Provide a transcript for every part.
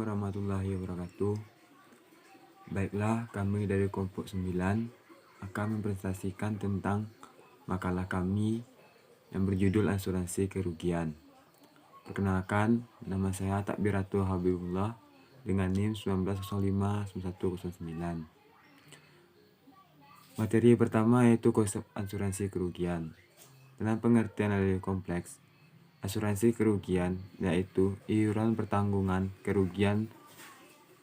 warahmatullahi wabarakatuh. Baiklah, kami dari kelompok 9 akan mempresentasikan tentang makalah kami yang berjudul asuransi kerugian. Perkenalkan, nama saya Takbiratul Habibullah dengan NIM 19059109. Materi pertama yaitu konsep asuransi kerugian. Dalam pengertian yang lebih kompleks, asuransi kerugian yaitu iuran pertanggungan kerugian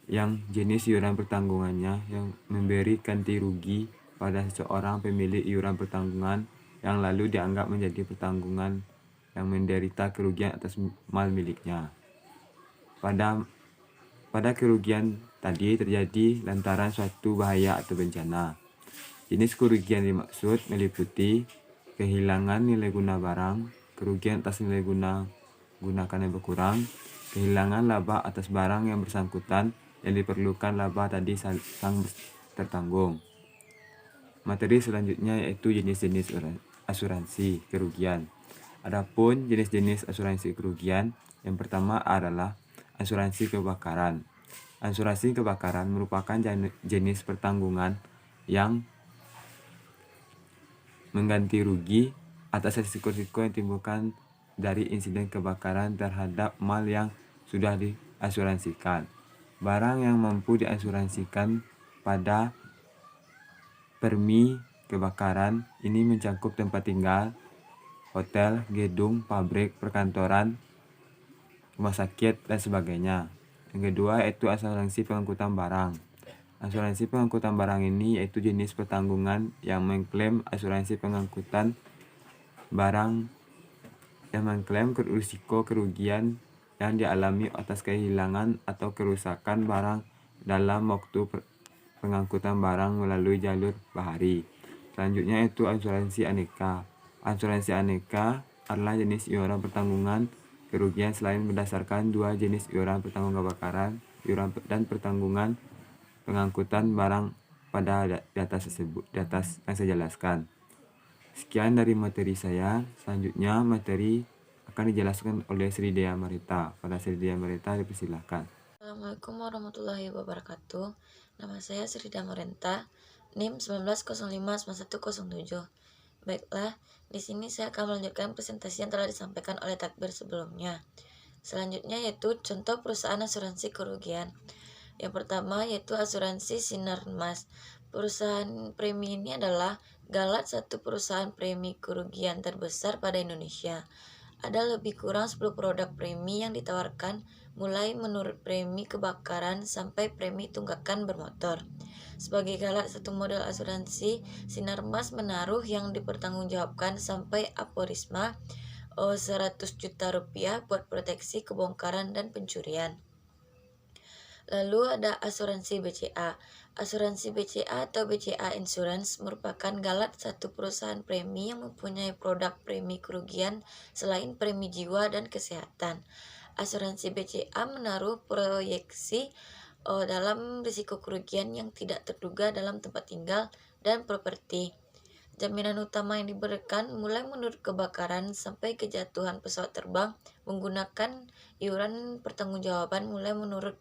yang jenis iuran pertanggungannya yang memberi ganti rugi pada seseorang pemilik iuran pertanggungan yang lalu dianggap menjadi pertanggungan yang menderita kerugian atas mal miliknya. Pada kerugian tadi terjadi lantaran suatu bahaya atau bencana. Jenis kerugian dimaksud meliputi kehilangan nilai guna barang, kerugian atas nilai gunakan yang berkurang, kehilangan laba atas barang yang bersangkutan yang diperlukan laba tadi sang tertanggung. Materi selanjutnya yaitu jenis-jenis asuransi kerugian. Adapun jenis-jenis asuransi kerugian, yang pertama adalah asuransi kebakaran. Asuransi kebakaran merupakan jenis pertanggungan yang mengganti rugi atas risiko-risiko yang ditimbulkan dari insiden kebakaran terhadap mal yang sudah diasuransikan. Barang yang mampu diasuransikan pada permi kebakaran ini mencakup tempat tinggal, hotel, gedung, pabrik, perkantoran, rumah sakit, dan sebagainya. Yang kedua yaitu asuransi pengangkutan barang. Asuransi pengangkutan barang ini yaitu jenis pertanggungan yang mengklaim asuransi pengangkutan barang yang mengklaim risiko kerugian yang dialami atas kehilangan atau kerusakan barang dalam waktu pengangkutan barang melalui jalur bahari. Selanjutnya itu asuransi aneka. Asuransi aneka adalah jenis iuran pertanggungan kerugian selain berdasarkan dua jenis iuran pertanggungan kebakaran, iuran dan pertanggungan pengangkutan barang pada di atas yang saya jelaskan. Sekian dari materi saya. Selanjutnya materi akan dijelaskan oleh Sri Dea Marita. Pada Sri Dea Marita dipersilahkan. Assalamualaikum warahmatullahi wabarakatuh. Nama saya Sri Dea Marita, NIM 19059107. Baiklah, di sini saya akan melanjutkan presentasi yang telah disampaikan oleh Takbir sebelumnya. Selanjutnya yaitu contoh perusahaan asuransi kerugian. Yang pertama yaitu asuransi Sinar Mas. Perusahaan premi ini adalah Galat, satu perusahaan premi kerugian terbesar pada Indonesia. Ada lebih kurang 10 produk premi yang ditawarkan, mulai menurut premi kebakaran sampai premi tunggakan bermotor. Sebagai Galat, satu model asuransi Sinar Mas menaruh yang dipertanggungjawabkan sampai aporisma 100 juta rupiah buat proteksi kebongkaran dan pencurian. Lalu ada asuransi BCA. Asuransi BCA atau BCA Insurance merupakan Galat, satu perusahaan premi yang mempunyai produk premi kerugian selain premi jiwa dan kesehatan. Asuransi BCA menaruh proyeksi dalam risiko kerugian yang tidak terduga dalam tempat tinggal dan properti. Jaminan utama yang diberikan mulai menurut kebakaran sampai kejatuhan pesawat terbang menggunakan iuran pertanggungjawaban mulai menurut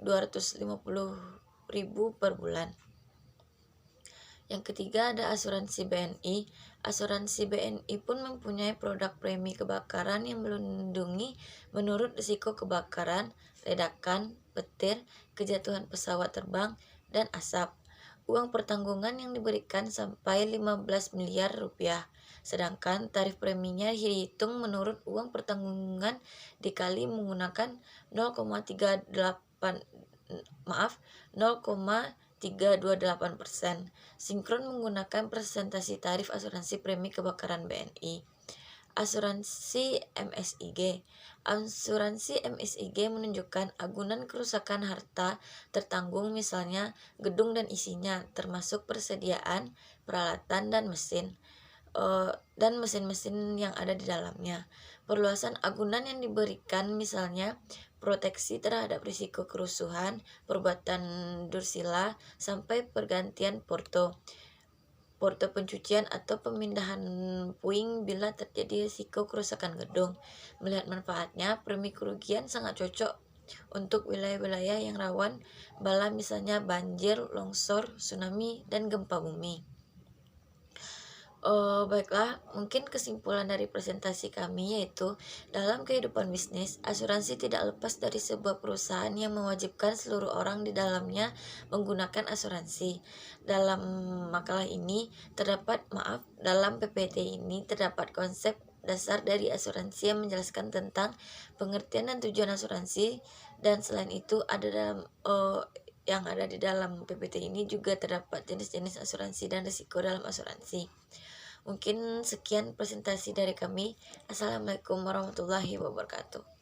250.000 per bulan. Yang ketiga ada asuransi BNI. Asuransi BNI pun mempunyai produk premi kebakaran yang melindungi menurut risiko kebakaran, ledakan, petir, kejatuhan pesawat terbang, dan asap. Uang pertanggungan yang diberikan sampai 15 miliar rupiah. Sedangkan tarif preminya dihitung menurut uang pertanggungan dikali menggunakan 0,328%. Sinkron menggunakan presentasi tarif asuransi premi kebakaran BNI. Asuransi MSIG. Asuransi MSIG menunjukkan agunan kerusakan harta tertanggung, misalnya gedung dan isinya, termasuk persediaan, peralatan, dan mesin dan mesin-mesin yang ada di dalamnya. Perluasan agunan yang diberikan misalnya proteksi terhadap risiko kerusuhan, perbuatan dursila, sampai pergantian porto pencucian atau pemindahan puing bila terjadi risiko kerusakan gedung. Melihat manfaatnya, premi kerugian sangat cocok untuk wilayah-wilayah yang rawan bala misalnya banjir, longsor, tsunami, dan gempa bumi. Baiklah, mungkin kesimpulan dari presentasi kami yaitu dalam kehidupan bisnis, asuransi tidak lepas dari sebuah perusahaan yang mewajibkan seluruh orang di dalamnya menggunakan asuransi. Dalam makalah ini dalam PPT ini terdapat konsep dasar dari asuransi yang menjelaskan tentang pengertian dan tujuan asuransi, dan selain itu yang ada di dalam PPT ini juga terdapat jenis-jenis asuransi dan risiko dalam asuransi. Mungkin sekian presentasi dari kami. Assalamualaikum warahmatullahi wabarakatuh.